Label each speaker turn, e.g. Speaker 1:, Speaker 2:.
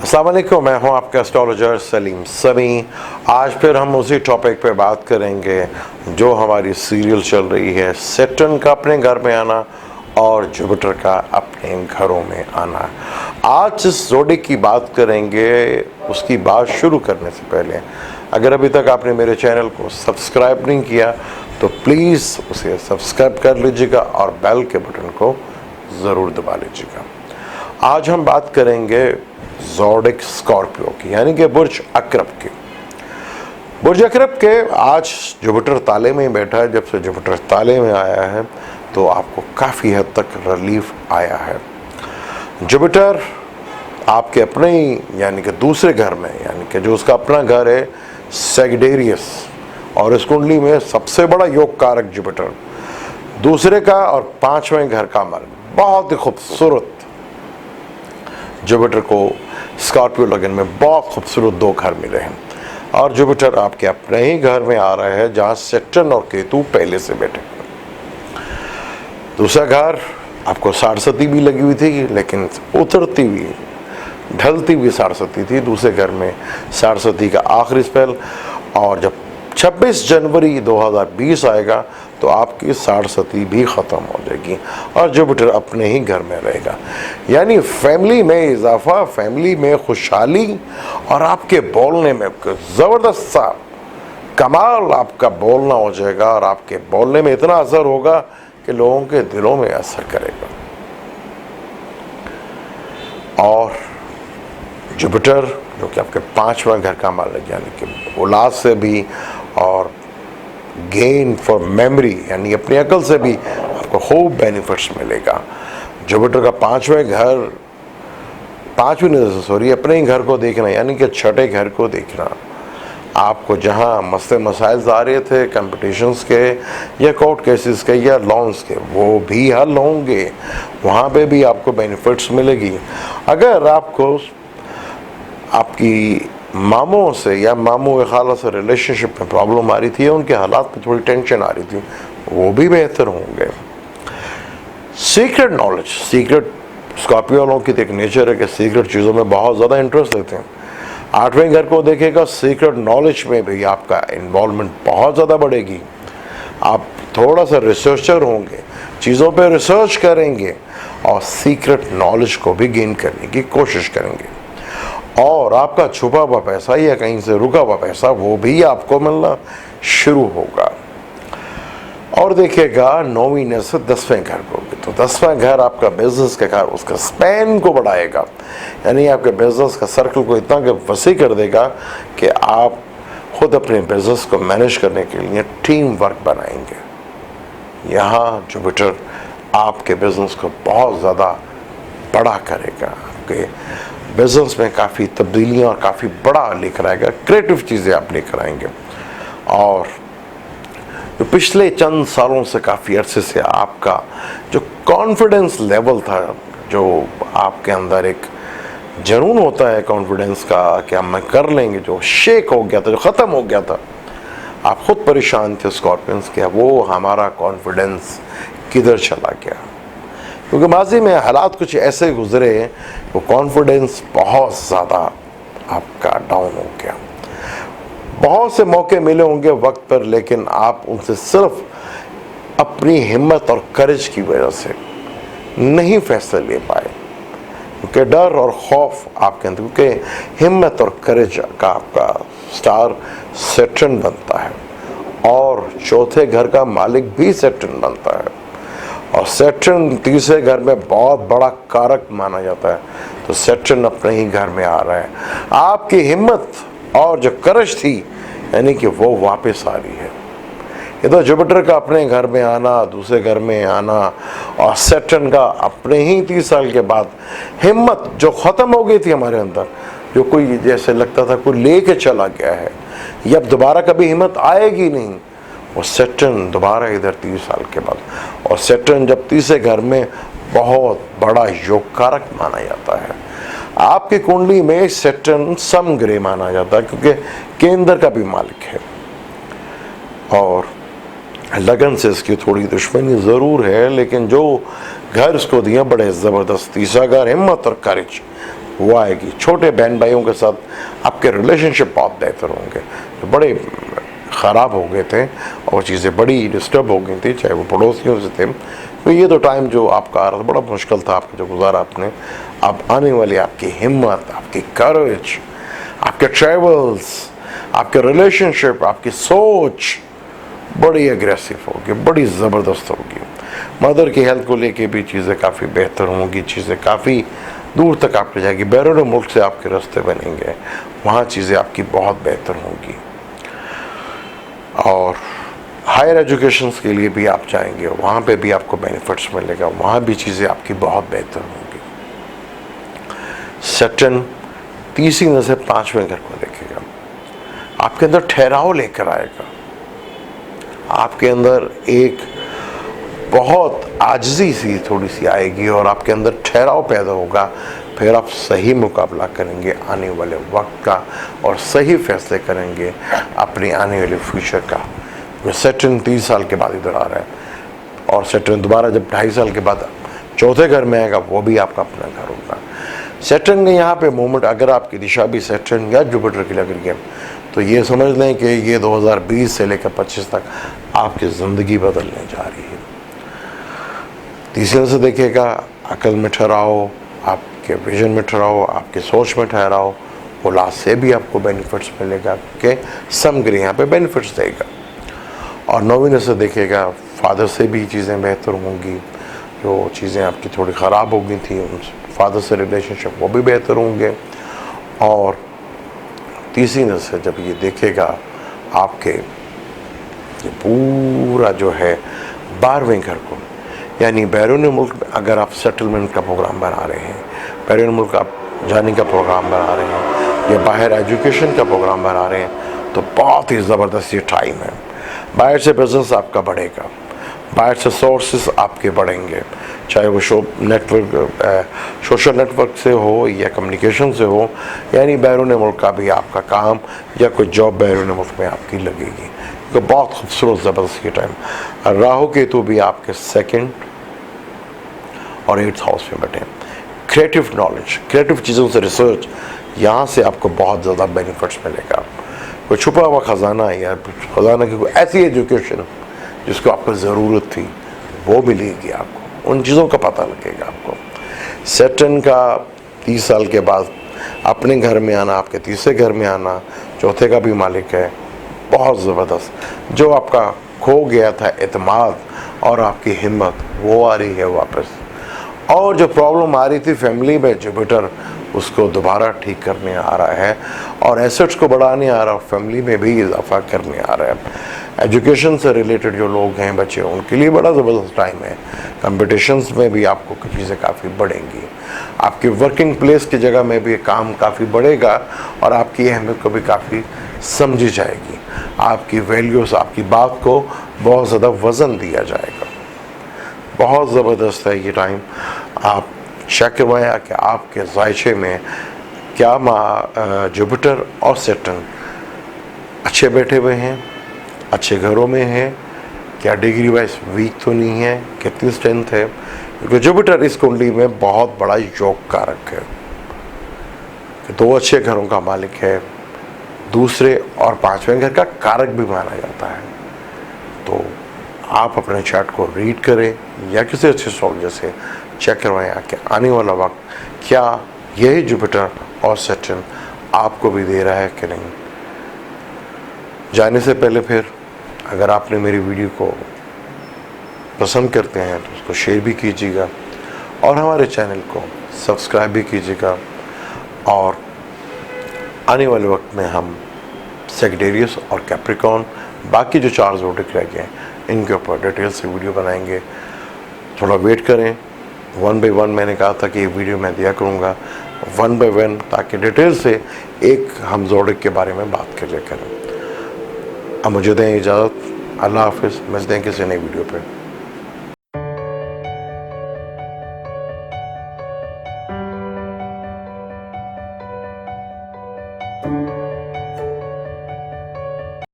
Speaker 1: अस्सलाम वालेकुम, मैं हूं आपका एस्ट्रोलॉजर सलीम समी। आज फिर हम उसी टॉपिक पे बात करेंगे जो हमारी सीरियल चल रही है, सैटर्न का अपने घर में आना और जुपिटर का अपने घरों में आना। आज जिस जोड़ी की बात करेंगे उसकी बात शुरू करने से पहले अगर अभी तक आपने मेरे चैनल को सब्सक्राइब नहीं किया तो प्लीज़ उसे सब्सक्राइब कर लीजिएगा और बेल के बटन को ज़रूर दबा लीजिएगा। आज हम बात करेंगे ज़ोडिक स्कॉर्पियो की, यानी कि बुर्ज अकरब की। बुर्ज अकरब के आज जुपिटर ताले में ही बैठा है। जब से जुपिटर ताले में आया है तो आपको काफ़ी हद तक रिलीफ आया है। जुपिटर आपके अपने ही यानी कि दूसरे घर में, यानी कि जो उसका अपना घर है सैजिटेरियस, और इस कुंडली में सबसे बड़ा योग कारक जुपिटर, दूसरे का और पांचवें घर का मार्ग, बहुत ही खूबसूरत जुपिटर को स्कॉर्पियो लगन में बहुत खूबसूरत दो घर मिले हैं। और जुपिटर आपके अपने ही घर में आ रहा है जहां सैटर्न और केतु पहले से बैठे। दूसरा घर आपको साढ़सती भी लगी हुई थी, लेकिन उतरती हुई ढलती हुई साढ़सती थी। दूसरे घर में साढ़सती का आखिरी स्पेल, और जब 26 जनवरी 2020 आएगा तो आपकी साढ़सती भी ख़त्म हो जाएगी और जुपिटर अपने ही घर में रहेगा। यानी फैमिली में इजाफा, फैमिली में खुशहाली, और आपके बोलने में ज़बरदस्त सा कमाल आपका बोलना हो जाएगा, और आपके बोलने में इतना असर होगा कि लोगों के दिलों में असर करेगा। और जुपिटर जो कि आपके पांचवा घर का मालिक, यानी कि औलाद से भी और गेन फॉर मेमोरी, यानी अपनी अकल से भी आपको खूब बेनिफिट्स मिलेगा। जुपिटर का अपने ही घर को देखना, यानी कि छठे घर को देखना। आपको जहां मसले मसाइल आ रहे थे कंपटीशंस के या कोर्ट केसेस के या लॉन्स के, वो भी हल होंगे, वहाँ पे भी आपको बेनिफिट्स मिलेगी। अगर आपको आपकी मामों से या मामों के खाला से रिलेशनशिप में प्रॉब्लम आ रही थी, उनके हालात में थोड़ी टेंशन आ रही थी, वो भी बेहतर होंगे। सीक्रेट नॉलेज, सीक्रेट स्कॉर्पियो वालों की एक नेचर है कि सीक्रेट चीज़ों में बहुत ज़्यादा इंटरेस्ट लेते हैं। आठवें घर को देखेगा, सीक्रेट नॉलेज में भी आपका इन्वॉल्वमेंट बहुत ज़्यादा बढ़ेगी। आप थोड़ा सा रिसर्चर होंगे, चीज़ों पे रिसर्च करेंगे और सीक्रेट नॉलेज को भी गेन करने की कोशिश करेंगे। और आपका छुपा हुआ पैसा या कहीं से रुका हुआ पैसा, वो भी आपको मिलना शुरू होगा। और देखिएगा 9वीं से 10वें घर को भी, तो 10वां घर आपका बिजनेस का घर, उसका स्पैन को बढ़ाएगा, यानी आपके बिजनेस का सर्कल को इतना कि वसी कर देगा कि आप खुद अपने बिजनेस को मैनेज करने के लिए टीम वर्क बनाएंगे। यहाँ जुपिटर आपके बिजनेस को बहुत ज़्यादा बड़ा करेगा, आपके बिजनेस में काफ़ी तब्दीलियाँ और काफ़ी बड़ा लेकर आएगा, क्रिएटिव चीज़ें आप लेकर आएंगे। और जो पिछले चंद सालों से, काफ़ी अरसे से आपका जो कॉन्फिडेंस लेवल था, जो आपके अंदर एक जुनून होता है कॉन्फिडेंस का कि हम कर लेंगे, जो शेक हो गया था, जो ख़त्म हो गया था, आप खुद परेशान थे स्कॉर्पियंस के, वो हमारा कॉन्फिडेंस किधर चला गया। क्योंकि माजी में हालात कुछ ऐसे गुजरे, वो कॉन्फिडेंस बहुत ज़्यादा आपका डाउन हो गया। बहुत से मौके मिले होंगे वक्त पर, लेकिन आप उनसे सिर्फ अपनी हिम्मत और करेज की वजह से नहीं फैसले ले पाए, क्योंकि डर और खौफ आपके अंदर, क्योंकि हिम्मत और करेज का आपका स्टार सैटर्न बनता है, और चौथे घर का मालिक भी सैटर्न बनता है, और सैटर्न तीसरे घर में बहुत बड़ा कारक माना जाता है। तो सैटर्न अपने ही घर में आ रहा है, आपकी हिम्मत और जो करज थी, यानी कि वो वापस आ रही है। ये तो जुपिटर का अपने घर में आना, दूसरे घर में आना, और सैटर्न का अपने ही 30 साल के बाद हिम्मत जो ख़त्म हो गई थी हमारे अंदर, जो कोई जैसे लगता था कोई लेके चला गया है, ये अब दोबारा कभी हिम्मत आएगी नहीं, और सैटर्न दोबारा इधर 30 साल के बाद। और सैटर्न जब तीसरे घर में, बहुत बड़ा योग कारक माना जाता है। आपकी कुंडली में सैटर्न समग्रह माना जाता है, क्योंकि केंद्र का भी मालिक है, और लगन से इसकी थोड़ी दुश्मनी ज़रूर है, लेकिन जो घर इसको दिया बड़े ज़बरदस्त, तीसरा घर हिम्मत और करेज, वो आएगी। छोटे बहन भाइयों के साथ आपके रिलेशनशिप बहुत बेहतर होंगे, जो बड़े ख़राब हो गए थे और चीज़ें बड़ी डिस्टर्ब हो गई थी, चाहे वो पड़ोसियों से थे। तो ये तो टाइम जो आपका आ रहा था बड़ा मुश्किल था, आपका जो गुजारा आपने, अब आने वाली आपकी हिम्मत, आपकी करेज, आपके ट्रैवल्स, आपके रिलेशनशिप, आपकी सोच बड़ी एग्रेसिव होगी, बड़ी ज़बरदस्त होगी। मदर की हेल्थ को लेके भी चीज़ें काफ़ी बेहतर होंगी, चीज़ें काफ़ी दूर तक आप ले जाएगी। बैरून मुल्क से आपके रास्ते बनेंगे, वहाँ चीज़ें आपकी बहुत बेहतर होंगी। और हायर एजुकेशन के लिए भी आप जाएंगे, वहाँ पे भी आपको बेनिफिट्स मिलेगा, वहाँ भी चीज़ें आपकी बहुत बेहतर होंगी। सैटर्न तीसरी नज़र 5वें घर को देखेगा, आपके अंदर ठहराव लेकर आएगा, आपके अंदर एक बहुत आजिज़ी सी थोड़ी सी आएगी और आपके अंदर ठहराव पैदा होगा। फिर आप सही मुकाबला करेंगे आने वाले वक्त का और सही फैसले करेंगे अपनी आने वाले फ्यूचर का। सैटर्न 30 साल के बाद इधर आ रहा है और सैटर्न दोबारा जब 2.5 साल के बाद चौथे घर में आएगा, वो भी आपका अपना घर होगा। सैटर्न ने यहाँ पे मूवमेंट, अगर आपकी दिशा भी सैटर्न या जुपिटर की लग रही है तो ये समझ लें कि ये 2020 से लेकर 25 तक आपकी ज़िंदगी बदलने जा रही है। तीसरे से देखिएगा, अकल में ठहराओ, आपके विजन में ठहराओ, आपकी सोच में ठहराओ, औलाद से भी आपको बेनिफिट्स मिलेगा क्योंकि समग्र यहाँ पे बेनिफिट्स देगा। और 9वीं से देखिएगा, फादर से भी चीज़ें बेहतर होंगी, जो चीज़ें आपकी थोड़ी ख़राब हो गई थी उन फादर से रिलेशनशिप वो भी बेहतर होंगे। और तीसरी नज़र से जब ये देखेगा आपके ये पूरा जो है 12वें घर को, यानी बैरून मुल्क में अगर आप सेटलमेंट का प्रोग्राम बना रहे हैं, बैरून मुल्क आप जाने का प्रोग्राम बना रहे हैं या बाहर एजुकेशन का प्रोग्राम बना रहे हैं, तो बहुत ही ज़बरदस्त ये टाइम है। बाहर से बिजनेस आपका बढ़ेगा, बाहर से सोर्सेस आपके बढ़ेंगे, चाहे वो सोशल नेटवर्क से हो या कम्युनिकेशन से हो, यानी बैरून मुल्क का भी आपका काम या कोई जॉब बैरून मुल्क में आपकी लगेगी। तो बहुत खूबसूरत ज़बरदस्त ये टाइम। राहु केतु भी आपके 2nd और 8th हाउस में बैठे। क्रिएटिव नॉलेज, क्रिएटिव चीज़ों से रिसर्च, यहाँ से आपको बहुत ज़्यादा बेनिफिट्स मिलेगा। कोई छुपा हुआ ख़जाना या ख़जाना की कोई ऐसी एजुकेशन जिसको आपको ज़रूरत थी वो मिलेगी आपको, उन चीज़ों का पता लगेगा आपको। सैटर्न का 30 साल के बाद अपने घर में आना, आपके तीसरे घर में आना, चौथे का भी मालिक है, बहुत ज़बरदस्त। जो आपका खो गया था एतमाद और आपकी हिम्मत, वो आ रही है वापस। और जो प्रॉब्लम आ रही थी फैमिली में, जुपिटर उसको दोबारा ठीक करने आ रहा है और एसेट्स को बढ़ाने आ रहा है, फैमिली में भी इजाफा करने आ रहा है। एजुकेशन से रिलेटेड जो लोग हैं बच्चे, उनके लिए बड़ा ज़बरदस्त टाइम है। कंपटीशंस में भी आपको कुछ चीज़ें काफ़ी बढ़ेंगी, आपकी वर्किंग प्लेस की जगह में भी काम काफ़ी बढ़ेगा और आपकी अहमियत को भी काफ़ी समझी जाएगी। आपकी वैल्यूज़, आपकी बात को बहुत ज़्यादा वज़न दिया जाएगा। बहुत ज़बरदस्त है ये टाइम। आप चेक करवाया कि आपके जायचे में क्या जुपिटर और सैटर्न अच्छे बैठे हुए हैं, अच्छे घरों में है, क्या डिग्री वाइज वीक तो नहीं है, कितनी स्ट्रेंथ है, क्योंकि जुपिटर इस कुंडली में बहुत बड़ा योग कारक है। 2 अच्छे घरों का मालिक है, दूसरे और 5वें घर का कारक भी माना जाता है। तो आप अपने चार्ट को रीड करें या किसी अच्छे सोल्जर से चेक करवाएं कि आने वाला वक्त क्या यही जुपिटर और सैटर्न आपको भी दे रहा है कि नहीं। जाने से पहले फिर अगर आपने मेरी वीडियो को पसंद करते हैं तो उसको शेयर भी कीजिएगा और हमारे चैनल को सब्सक्राइब भी कीजिएगा। और आने वाले वक्त में हम सैजिटेरियस और कैप्रिकॉर्न, बाकी जो 4 ज़ोडिक रह गए हैं, इनके ऊपर डिटेल से वीडियो बनाएंगे। थोड़ा वेट करें, 1 बाय 1 मैंने कहा था कि ये वीडियो मैं दिया करूँगा 1 बाय 1, ताकि डिटेल से एक हम ज़ोडिक के बारे में बात कर लिया करें। अब मुझे दें इजाज़त, अल्लाह हाफ़िज़, मिलते हैं किसी नई वीडियो पे।